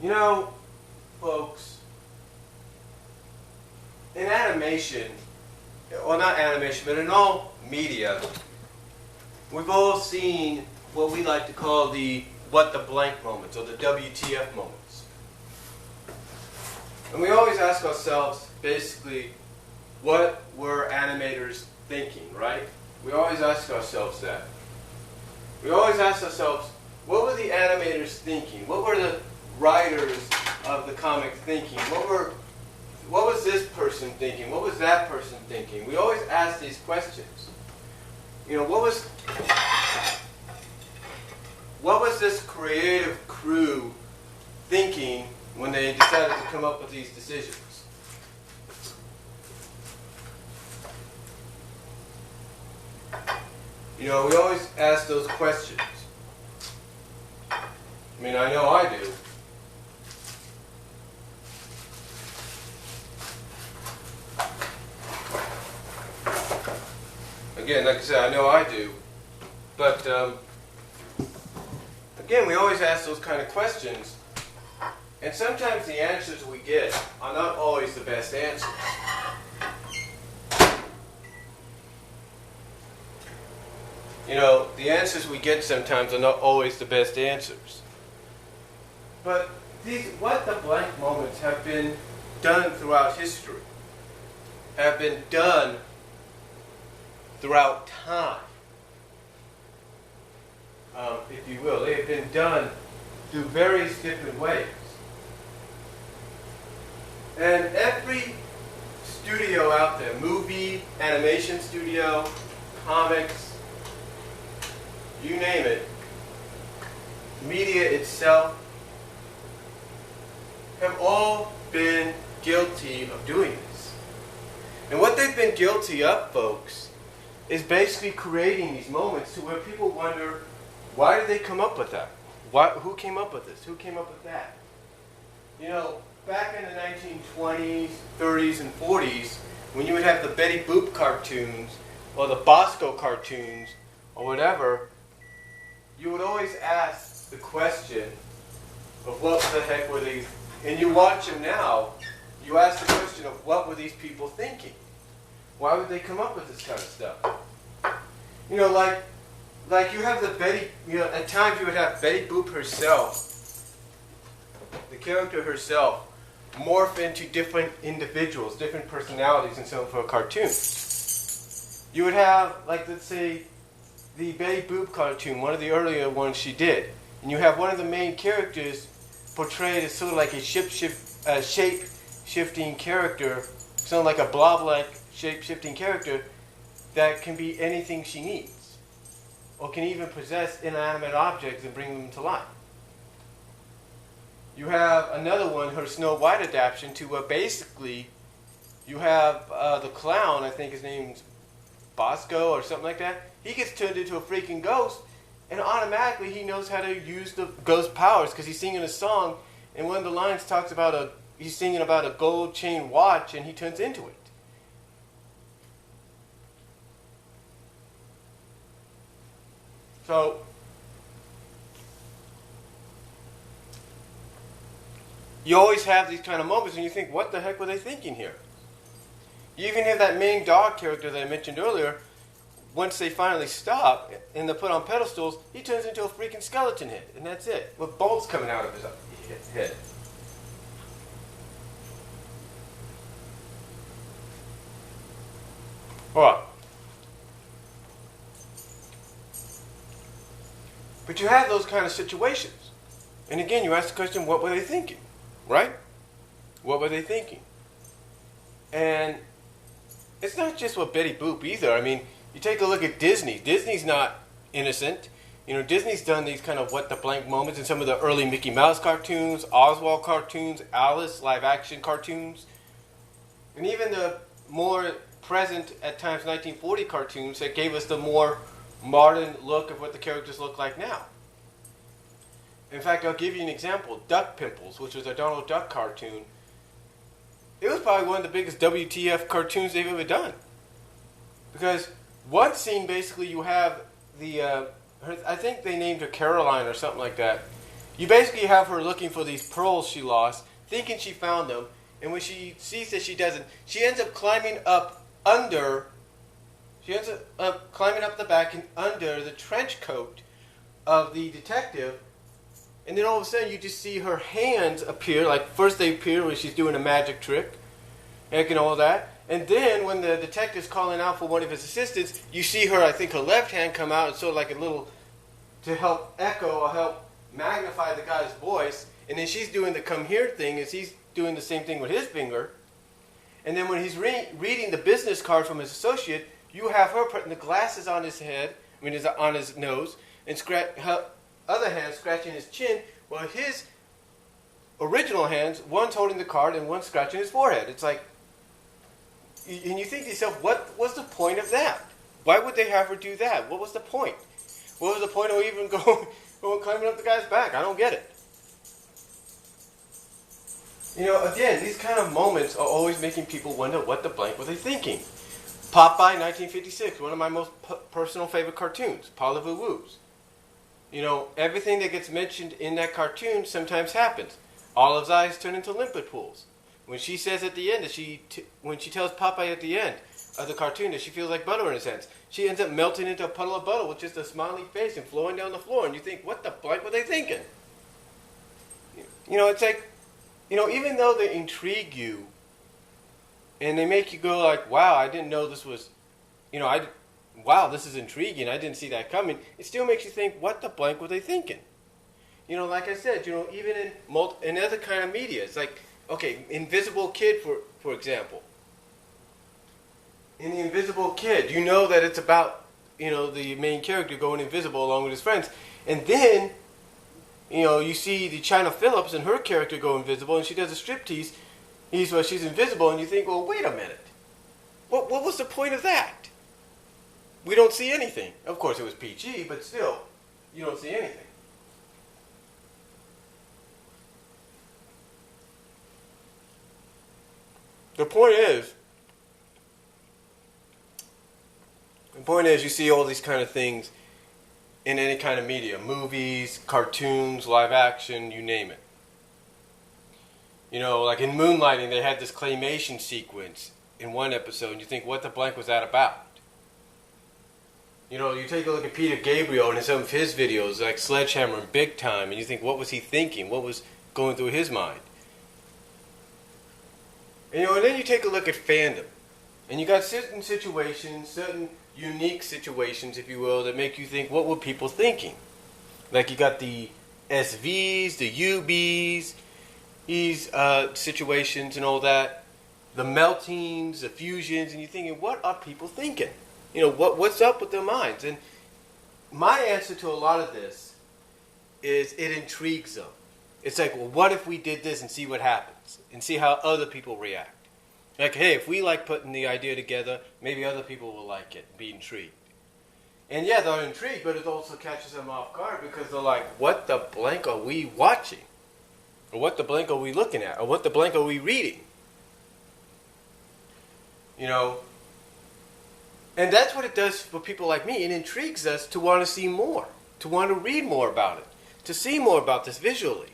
You know, folks, in animation, well, not animation, but in all media, we've all seen what we like to call the what the blank moments, or the WTF moments. And we always ask ourselves, basically, what were animators thinking, right? We always ask ourselves that. We always ask ourselves, what were the animators thinking? What were the writers of the comic thinking? What was this person thinking? What was that person thinking? We always ask these questions. You know, what was this creative crew thinking when they decided to come up with these decisions? You know, we always ask those questions. I mean, I know I do. Again, like I said, I know I do. But, again, we always ask those kind of questions. And sometimes the answers we get are not always the best answers. You know, the answers we get sometimes are not always the best answers. But these what the blank moments have been done throughout history, have been done throughout time, if you will. They have been done through various different ways. And every studio out there, movie, animation studio, comics, you name it, media itself, have all been guilty of doing this. And what they've been guilty of, folks, is basically creating these moments to where people wonder, why did they come up with that? Who came up with this? Who came up with that? You know, back in the 1920s, 30s, and 40s, when you would have the Betty Boop cartoons, or the Bosco cartoons, or whatever, you would always ask the question of what the heck were these, and you watch them now, you ask the question of what were these people thinking? Why would they come up with this kind of stuff? You know, like you have the Betty, you know, at times you would have Betty Boop herself, the character herself, morph into different individuals, different personalities, and so on for a cartoon. You would have, like, let's say, the Betty Boop cartoon, one of the earlier ones she did, and you have one of the main characters portrayed as sort of like a shape-shifting character, sort of like a blob-like shape-shifting character that can be anything she needs, or can even possess inanimate objects and bring them to life. You have another one, her Snow White adaptation, to where basically you have the clown, I think his name's Bosco or something like that. He gets turned into a freaking ghost, and automatically he knows how to use the ghost powers because he's singing a song, and one of the lines talks about he's singing about a gold chain watch, and he turns into it. So, you always have these kind of moments and you think, what the heck were they thinking here? You even have that main dog character that I mentioned earlier. Once they finally stop and they're put on pedestals, he turns into a freaking skeleton head, and that's it, with bolts coming out of his head. Alright. But you have those kind of situations. And again, you ask the question, what were they thinking? Right? What were they thinking? And it's not just with Betty Boop either. I mean, you take a look at Disney. Disney's not innocent. You know, Disney's done these kind of what the blank moments in some of the early Mickey Mouse cartoons, Oswald cartoons, Alice live-action cartoons, and even the more present, at times, 1940 cartoons that gave us the more modern look of what the characters look like now. In fact, I'll give you an example. Duck Pimples, which was a Donald Duck cartoon. It was probably one of the biggest WTF cartoons they've ever done. Because one scene, basically, you have the, I think they named her Caroline or something like that. You basically have her looking for these pearls she lost, thinking she found them, and when she sees that she doesn't, she ends up climbing up under. She ends up climbing up the back and under the trench coat of the detective, and then all of a sudden you just see her hands appear. Like first they appear when she's doing a magic trick, and all that. And then when the detective's calling out for one of his assistants, you see her, I think her left hand come out and sort of like a little, to help echo or help magnify the guy's voice. And then she's doing the come here thing as he's doing the same thing with his finger. And then when he's reading the business card from his associate, you have her putting the glasses on his head, on his nose, and her other hand scratching his chin, while his original hands, one's holding the card and one's scratching his forehead. It's like, and you think to yourself, what was the point of that? Why would they have her do that? What was the point? What was the point of even going climbing up the guy's back? I don't get it. Again, these kind of moments are always making people wonder what the blank were they thinking. Popeye, 1956, one of my most personal favorite cartoons, Parlez-vous Woos. Everything that gets mentioned in that cartoon sometimes happens. Olive's eyes turn into limpid pools. When she says at the end that when she tells Popeye at the end of the cartoon that she feels like butter in his hands, she ends up melting into a puddle of butter with just a smiley face and flowing down the floor. And you think, what the blank were they thinking? It's like, even though they intrigue you and they make you go like, wow, I didn't know this was, wow, this is intriguing. I didn't see that coming. It still makes you think, what the blank were they thinking? Like I said, even in other kind of media, it's like, okay, Invisible Kid, for example. In the Invisible Kid, you know that it's about, the main character going invisible along with his friends. And then, you see the China Phillips and her character go invisible, and she does a striptease. She's invisible, and you think, well, wait a minute. What was the point of that? We don't see anything. Of course, it was PG, but still, you don't see anything. The point is, you see all these kind of things in any kind of media. Movies, cartoons, live action, you name it. Like in Moonlighting, they had this claymation sequence in one episode, and you think, what the blank was that about? You take a look at Peter Gabriel and some of his videos, like Sledgehammer and Big Time, and you think, what was he thinking? What was going through his mind? And then you take a look at fandom. And you got certain situations, certain unique situations, if you will, that make you think, what were people thinking? Like you got the SVs, the UBs, these situations and all that, the meltings, the fusions, and you're thinking, what are people thinking? What's up with their minds? And my answer to a lot of this is it intrigues them. It's like, well, what if we did this and see what happens? And see how other people react. Like, hey, if we like putting the idea together, maybe other people will like it, be intrigued. And yeah, they're intrigued, but it also catches them off guard because they're like, what the blank are we watching? Or what the blank are we looking at? Or what the blank are we reading? And that's what it does for people like me. It intrigues us to want to see more, to want to read more about it, to see more about this visually.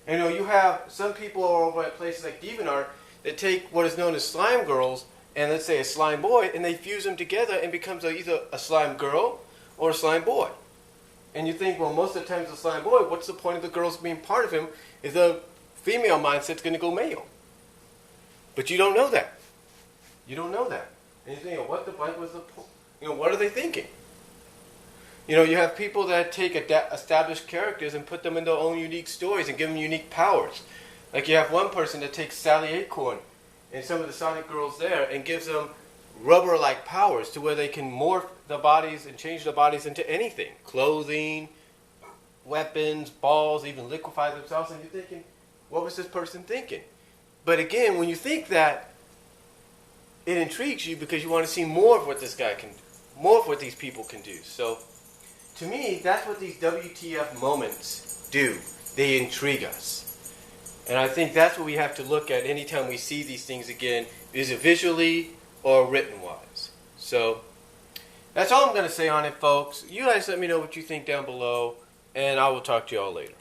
You have some people over at places like DeviantArt that take what is known as slime girls and let's say a slime boy, and they fuse them together and becomes either a slime girl or a slime boy. And you think, well, most of the times a slime boy, what's the point of the girls being part of him if the female mindset's going to go male? But you don't know that. You don't know that. And you think, what the blank was the point? What are they thinking? You have people that take established characters and put them in their own unique stories and give them unique powers. Like you have one person that takes Sally Acorn and some of the Sonic girls there and gives them rubber-like powers to where they can morph their bodies and change their bodies into anything. Clothing, weapons, balls, even liquefy themselves. And you're thinking, what was this person thinking? But again, when you think that, it intrigues you because you want to see more of what this guy can do, more of what these people can do. So, to me, that's what these WTF moments do. They intrigue us. And I think that's what we have to look at anytime we see these things again, is it visually or written-wise. So, that's all I'm going to say on it, folks. You guys let me know what you think down below, and I will talk to you all later.